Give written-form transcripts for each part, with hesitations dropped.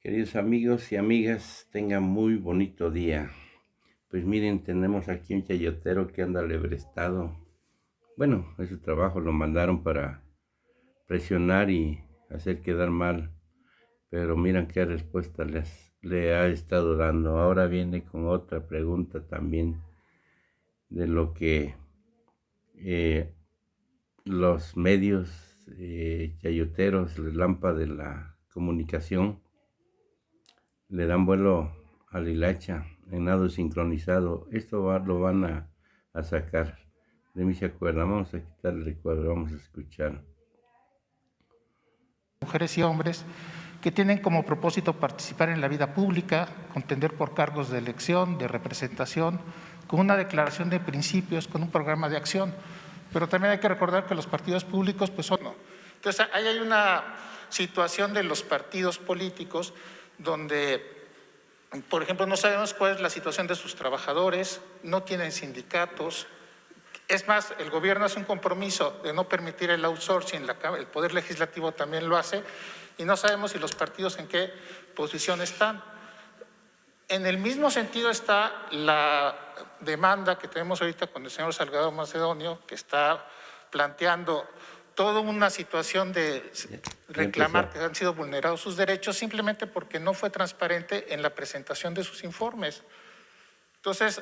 Queridos amigos y amigas, tengan muy bonito día. Pues miren, tenemos aquí un chayotero que anda alebrestado. Bueno, es su trabajo, lo mandaron para presionar y hacer quedar mal. Pero miren qué respuesta le ha estado dando. Ahora viene con otra pregunta también de lo que eh, los medios chayoteros, la lámpara de la comunicación, le dan vuelo a la hilacha en nado sincronizado. Lo van a sacar. De mí se acuerdan. Vamos a quitar el recuadro, vamos a escuchar. Mujeres y hombres que tienen como propósito participar en la vida pública, contender por cargos de elección, de representación, con una declaración de principios, con un programa de acción. Pero también hay que recordar que los partidos públicos pues son no. Entonces ahí hay una situación de los partidos políticos donde, por ejemplo, no sabemos cuál es la situación de sus trabajadores, no tienen sindicatos. Es más, el gobierno hace un compromiso de no permitir el outsourcing, el Poder Legislativo también lo hace, y no sabemos si los partidos en qué posición están. En el mismo sentido está la demanda que tenemos ahorita con el señor Salgado Macedonio, que está planteando toda una situación de reclamar que han sido vulnerados sus derechos simplemente porque no fue transparente en la presentación de sus informes. Entonces,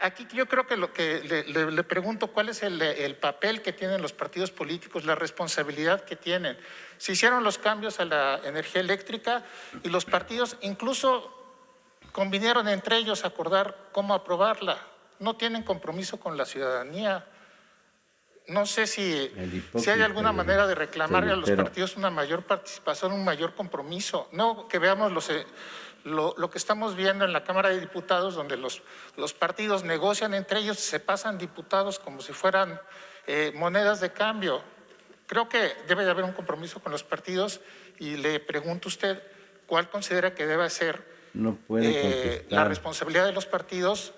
aquí yo creo que lo que le pregunto, ¿cuál es el papel que tienen los partidos políticos, la responsabilidad que tienen? Se hicieron los cambios a la energía eléctrica y los partidos incluso convinieron entre ellos acordar cómo aprobarla. No tienen compromiso con la ciudadanía. No sé si hay alguna manera de reclamarle a los partidos una mayor participación, un mayor compromiso. No que veamos lo que estamos viendo en la Cámara de Diputados, donde los partidos negocian entre ellos y se pasan diputados como si fueran monedas de cambio. Creo que debe de haber un compromiso con los partidos y le pregunto a usted cuál considera que debe ser la responsabilidad de los partidos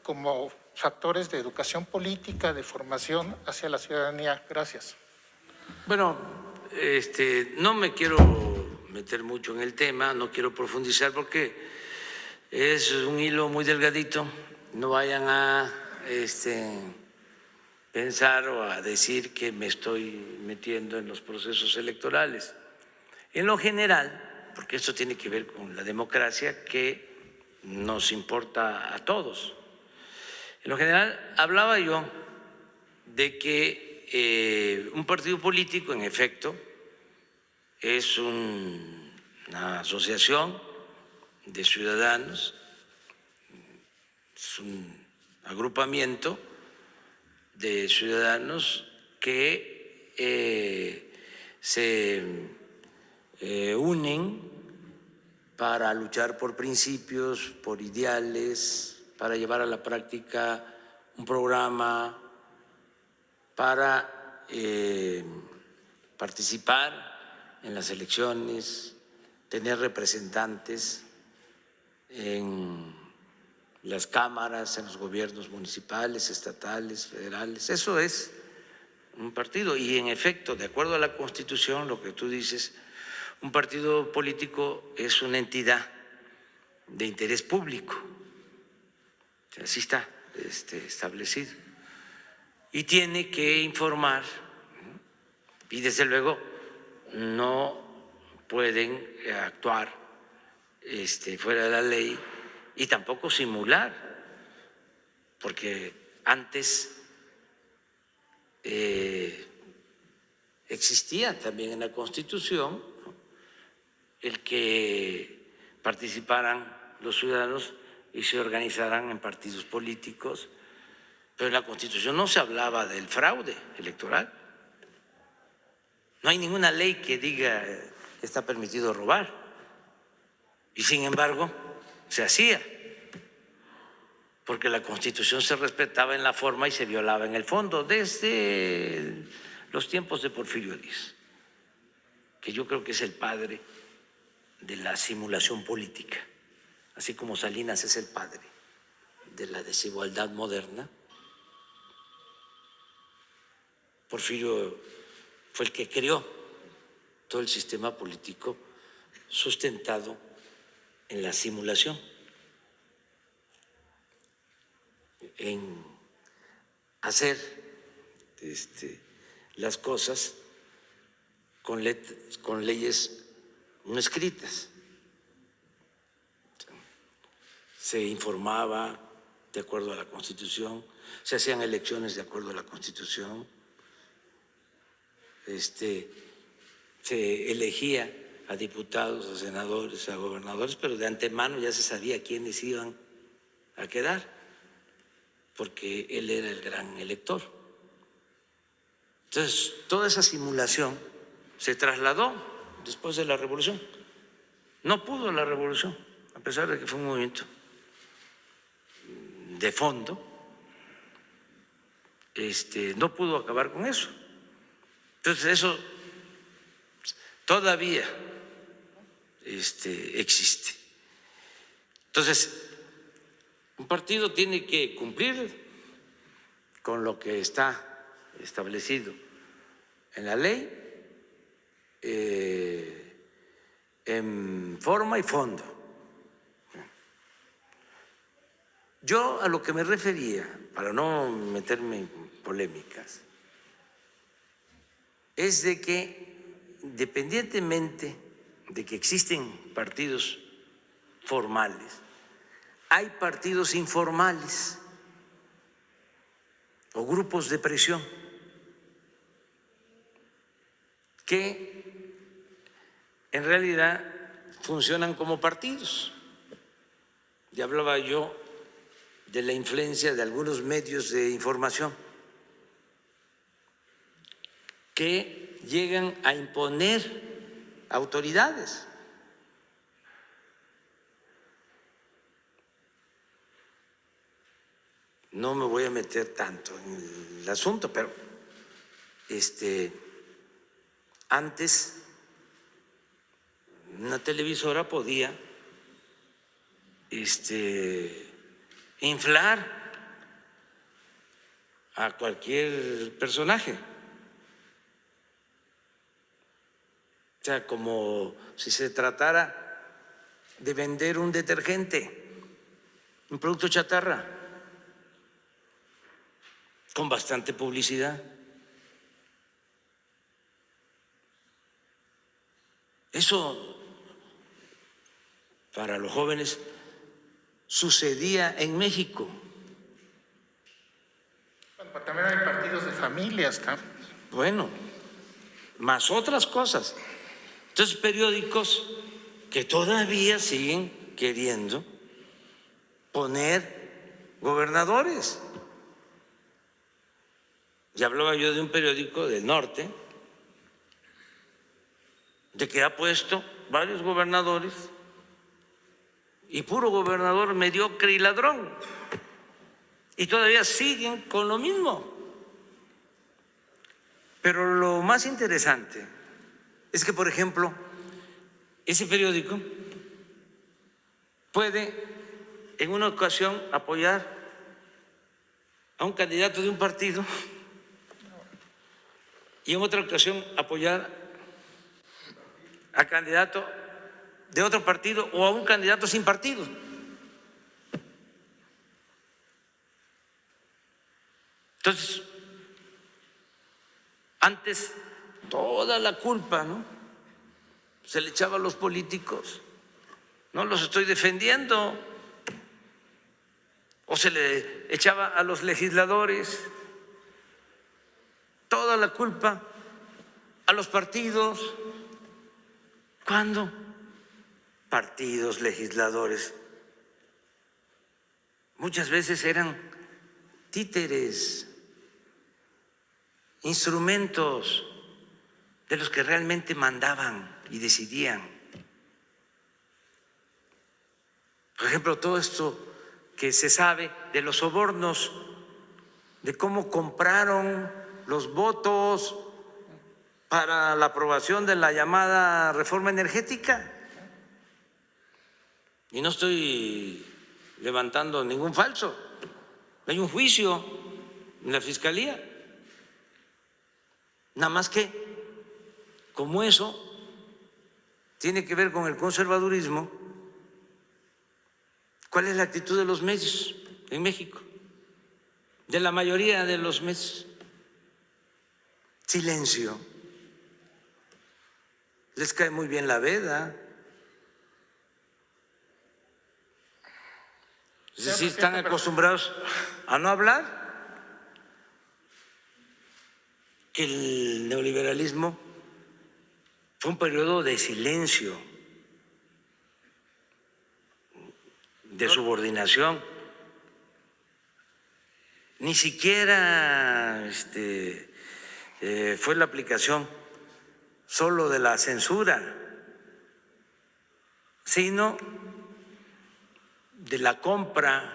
como factores de educación política, de formación hacia la ciudadanía. Gracias. Bueno, no me quiero meter mucho en el tema, no quiero profundizar porque es un hilo muy delgadito. No vayan a pensar o a decir que me estoy metiendo en los procesos electorales. En lo general, porque esto tiene que ver con la democracia que nos importa a todos. En lo general, hablaba yo de que un partido político, en efecto, es una asociación de ciudadanos, es un agrupamiento de ciudadanos que se unen para luchar por principios, por ideales, para llevar a la práctica un programa, para participar en las elecciones, tener representantes en las cámaras, en los gobiernos municipales, estatales, federales. Eso es un partido. Y en efecto, de acuerdo a la Constitución, lo que tú dices, un partido político es una entidad de interés público. Así está establecido. Y tiene que informar, y desde luego no pueden actuar fuera de la ley y tampoco simular, porque antes existía también en la Constitución el que participaran los ciudadanos y se organizaran en partidos políticos, pero en la Constitución no se hablaba del fraude electoral. No hay ninguna ley que diga que está permitido robar, y sin embargo se hacía, porque la Constitución se respetaba en la forma y se violaba en el fondo, desde los tiempos de Porfirio Díaz, que yo creo que es el padre de la simulación política, así como Salinas es el padre de la desigualdad moderna. Porfirio fue el que creó todo el sistema político sustentado en la simulación, en hacer las cosas con leyes no escritas. Se informaba de acuerdo a la Constitución, se hacían elecciones de acuerdo a la Constitución, se elegía a diputados, a senadores, a gobernadores, pero de antemano ya se sabía quiénes iban a quedar, porque él era el gran elector. Entonces, toda esa simulación se trasladó después de la revolución. No pudo la revolución, a pesar de que fue un movimiento de fondo, no pudo acabar con eso. Entonces, eso todavía existe. Entonces, un partido tiene que cumplir con lo que está establecido en la ley, en forma y fondo. Yo a lo que me refería, para no meterme en polémicas, es de que independientemente de que existen partidos formales, hay partidos informales o grupos de presión que en realidad funcionan como partidos. Ya hablaba yo de la influencia de algunos medios de información que llegan a imponer autoridades. No me voy a meter tanto en el asunto, pero antes una televisora podía inflar a cualquier personaje. O sea, como si se tratara de vender un detergente, un producto chatarra, con bastante publicidad. Eso para los jóvenes sucedía en México. Bueno, pero también hay partidos de familias, ¿no? Bueno, más otras cosas. Entonces, periódicos que todavía siguen queriendo poner gobernadores. Ya hablaba yo de un periódico del norte, de que ha puesto varios gobernadores y puro gobernador mediocre y ladrón. Y todavía siguen con lo mismo. Pero lo más interesante es que, por ejemplo, ese periódico puede en una ocasión apoyar a un candidato de un partido y en otra ocasión apoyar a candidato de otro partido o a un candidato sin partido. Entonces, antes toda la culpa, ¿no?, se le echaba a los políticos. No los estoy defendiendo. O se le echaba a los legisladores. Toda la culpa a los partidos. ¿Cuándo? Partidos, legisladores. Muchas veces eran títeres, instrumentos de los que realmente mandaban y decidían. Por ejemplo, todo esto que se sabe de los sobornos, de cómo compraron los votos para la aprobación de la llamada reforma energética. Y no estoy levantando ningún falso. Hay un juicio en la Fiscalía. Nada más que, como eso tiene que ver con el conservadurismo, ¿cuál es la actitud de los medios en México? De la mayoría de los medios. Silencio. Les cae muy bien la veda. Es decir, están acostumbrados a no hablar. Que el neoliberalismo fue un periodo de silencio, de subordinación. Ni siquiera fue la aplicación solo de la censura, sino de la compra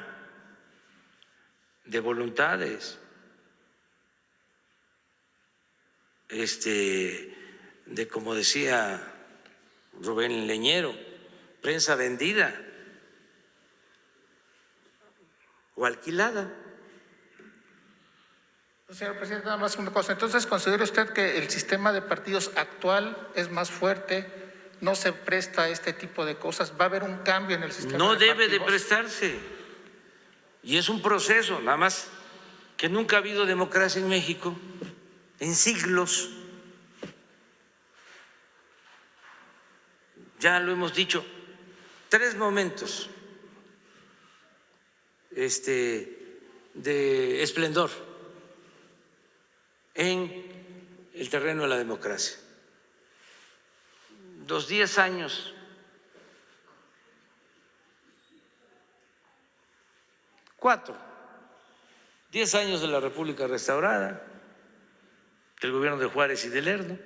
de voluntades, de, como decía Rubén Leñero, prensa vendida o alquilada. Señor presidente, nada más una cosa. Entonces, ¿considera usted que el sistema de partidos actual es más fuerte? ¿No se presta a este tipo de cosas? ¿Va a haber un cambio en el sistema No de debe de partidos? prestarse. Y es un proceso, nada más que nunca ha habido democracia en México en siglos. Ya lo hemos dicho, 3 momentos de esplendor en el terreno de la democracia. Los 10 años, 10 años de la República restaurada, del gobierno de Juárez y de Lerdo,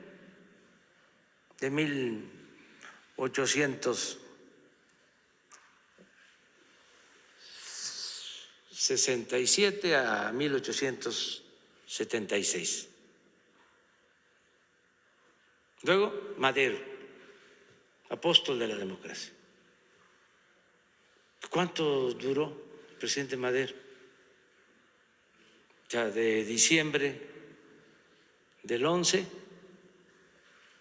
de 1867 a 1876. Luego, Madero, apóstol de la democracia. ¿Cuánto duró el presidente Madero? Ya de diciembre del 11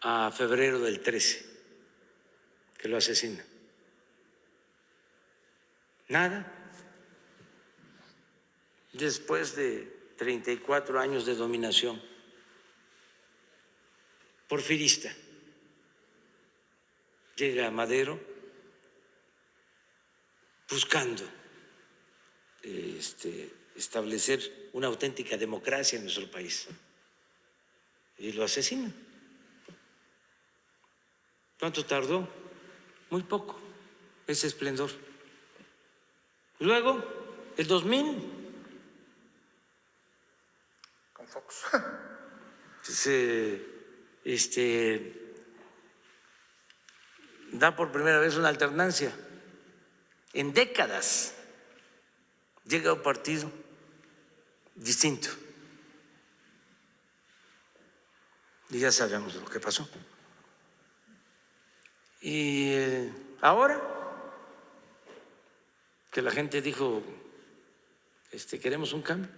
a febrero del 13, que lo asesina. Nada. Después de 34 años de dominación porfirista, llega Madero buscando establecer una auténtica democracia en nuestro país y lo asesina. ¿Cuánto tardó? Muy poco, ese esplendor. Luego, el 2000, Con Fox. se da por primera vez una alternancia. En décadas llega un partido distinto. Y ya sabemos lo que pasó. Y ahora que la gente dijo, queremos un cambio,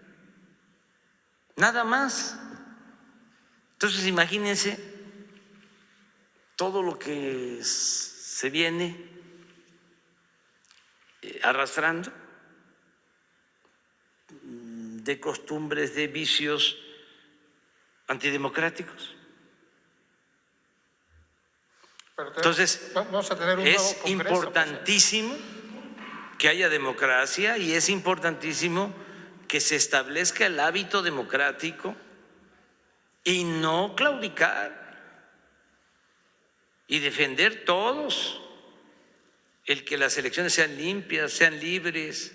nada más. Entonces imagínense todo lo que se viene arrastrando de costumbres, de vicios antidemocráticos. Entonces, vamos a tener un nuevo es Congreso, importantísimo que haya democracia y es importantísimo que se establezca el hábito democrático y no claudicar y defender todos el que las elecciones sean limpias, sean libres.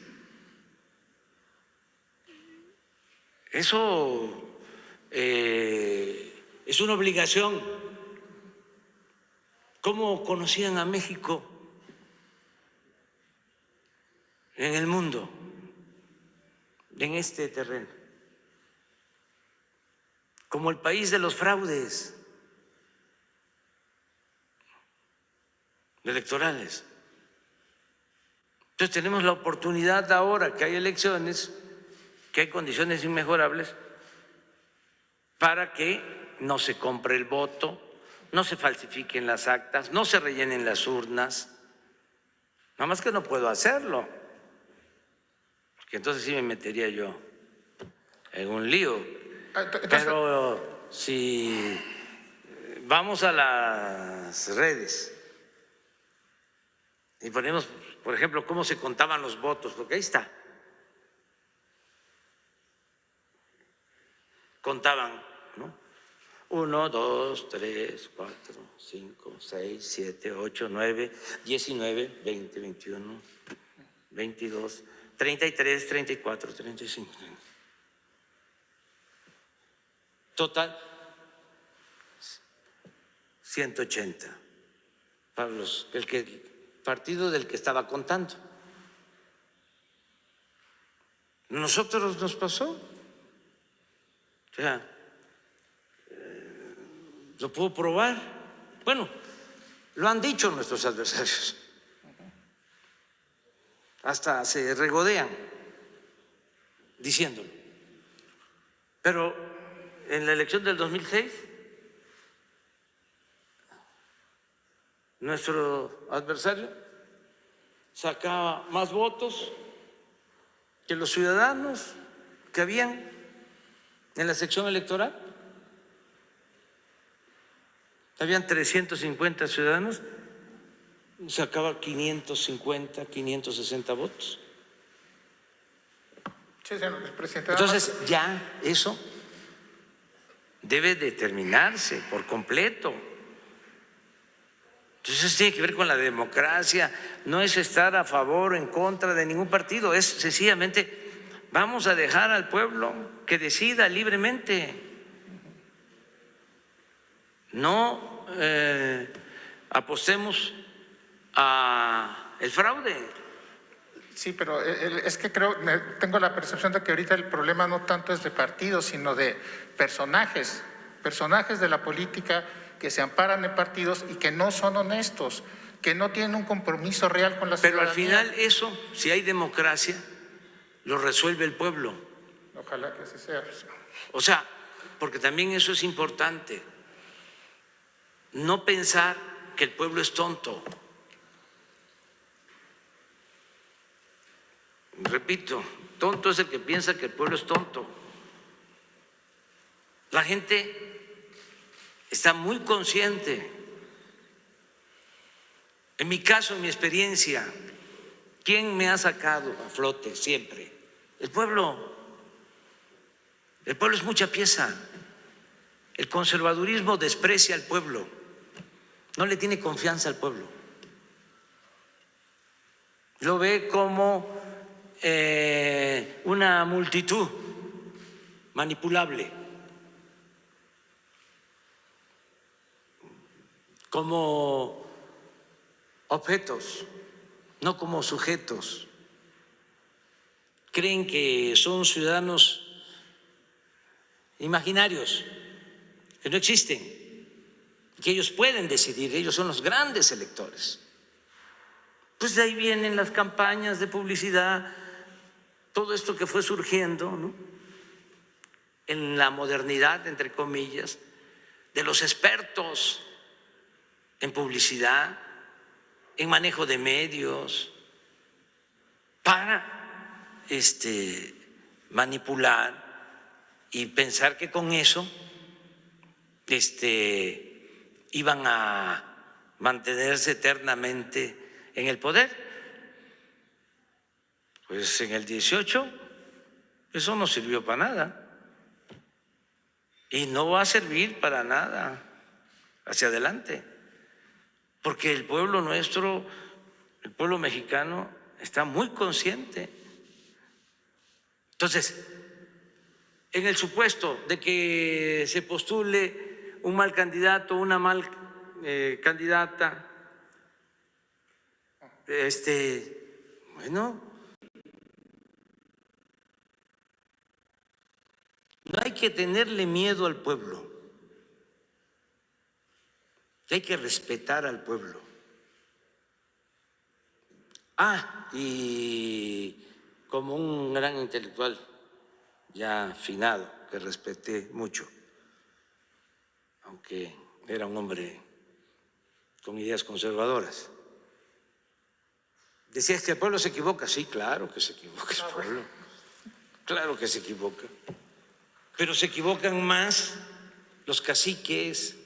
Eso es una obligación. ¿Cómo conocían a México en el mundo, en este terreno? Como el país de los fraudes electorales. Entonces tenemos la oportunidad ahora que hay elecciones, que hay condiciones inmejorables, para que no se compre el voto, no se falsifiquen las actas, no se rellenen las urnas. Nada más que no puedo hacerlo, porque entonces sí me metería yo en un lío. Entonces, Pero si vamos a las redes y ponemos, por ejemplo, cómo se contaban los votos, porque ahí está. Contaban, ¿no? 1, 2, 3, 4, 5, 6, 7, 8, 9, 19, 20, 21, 22, 33, 34, 35. Total, 180 para el partido del que estaba contando. Nosotros nos pasó. O sea, lo puedo probar. Bueno, lo han dicho nuestros adversarios. Hasta se regodean diciéndolo. Pero en la elección del 2006, nuestro adversario sacaba más votos que los ciudadanos que habían en la sección electoral. Habían 350 ciudadanos, sacaba 550, 560 votos. sí, señor presidente. Entonces ya eso debe determinarse por completo. Entonces eso tiene que ver con la democracia, no es estar a favor o en contra de ningún partido, es sencillamente vamos a dejar al pueblo que decida libremente. No apostemos a el fraude. Sí, pero es que tengo la percepción de que ahorita el problema no tanto es de partidos, sino de personajes de la política que se amparan en partidos y que no son honestos, que no tienen un compromiso real con la Pero al ciudadanía. final eso, si hay democracia, lo resuelve el pueblo. Ojalá que así sea. O sea, porque también eso es importante. No pensar que el pueblo es tonto. Repito, tonto es el que piensa que el pueblo es tonto. La gente está muy consciente. En mi caso, en mi experiencia, ¿quién me ha sacado a flote siempre? El pueblo. El pueblo es mucha pieza. El conservadurismo desprecia al pueblo, no le tiene confianza al pueblo. Lo ve como una multitud manipulable, como objetos, no como sujetos. Creen que son ciudadanos imaginarios, que no existen, que ellos pueden decidir, ellos son los grandes electores. Pues de ahí vienen las campañas de publicidad, todo esto que fue surgiendo, ¿no?, en la modernidad, entre comillas, de los expertos en publicidad, en manejo de medios, para manipular y pensar que con eso iban a mantenerse eternamente en el poder. Pues en el 18 eso no sirvió para nada y no va a servir para nada hacia adelante, porque el pueblo nuestro, el pueblo mexicano, está muy consciente. Entonces, en el supuesto de que se postule un mal candidato, una mal candidata, bueno, no hay que tenerle miedo al pueblo, hay que respetar al pueblo. Y como un gran intelectual ya finado, que respeté mucho, aunque era un hombre con ideas conservadoras. Decías que el pueblo se equivoca. Sí, claro que se equivoca el pueblo. Claro que se equivoca. Pero se equivocan más los caciques.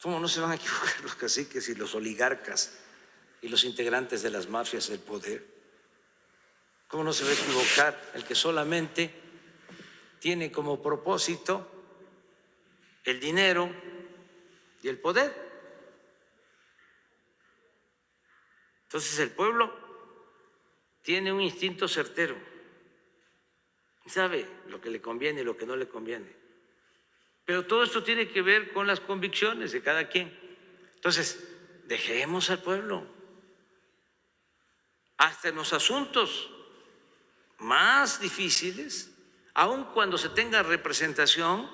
¿Cómo no se van a equivocar los caciques y los oligarcas y los integrantes de las mafias del poder? ¿Cómo no se va a equivocar el que solamente tiene como propósito el dinero y el poder? Entonces el pueblo tiene un instinto certero, sabe lo que le conviene y lo que no le conviene. Pero todo esto tiene que ver con las convicciones de cada quien. Entonces, dejemos al pueblo. Hasta en los asuntos más difíciles, aun cuando se tenga representación,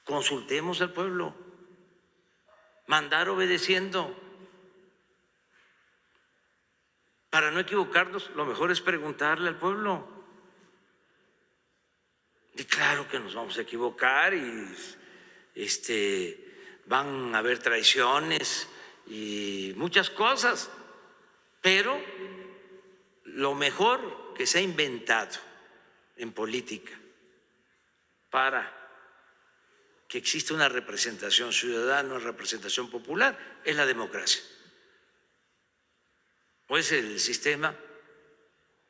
consultemos al pueblo. Mandar obedeciendo. Para no equivocarnos, lo mejor es preguntarle al pueblo. Y claro que nos vamos a equivocar y van a haber traiciones y muchas cosas, pero lo mejor que se ha inventado en política para que exista una representación ciudadana, una representación popular, es la democracia. O es el sistema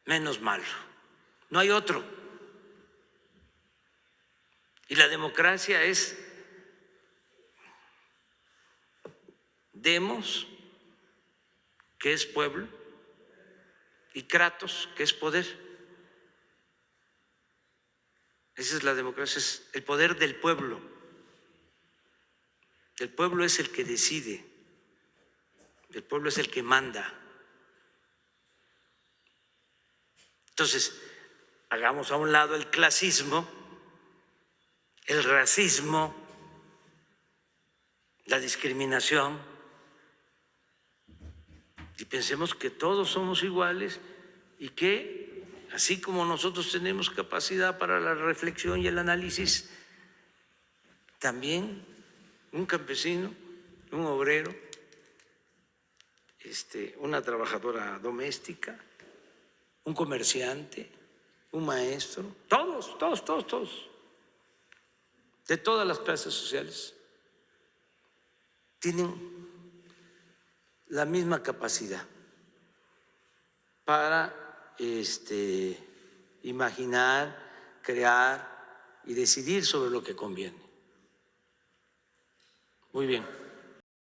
menos malo. No hay otro. Y la democracia es demos, que es pueblo, y kratos, que es poder. Esa es la democracia, es el poder del pueblo. El pueblo es el que decide, el pueblo es el que manda. Entonces, hagamos a un lado el clasismo, el racismo, la discriminación, y pensemos que todos somos iguales y que, así como nosotros tenemos capacidad para la reflexión y el análisis, también un campesino, un obrero, una trabajadora doméstica, un comerciante, un maestro, todos, de todas las clases sociales, tienen la misma capacidad para imaginar, crear y decidir sobre lo que conviene. Muy bien.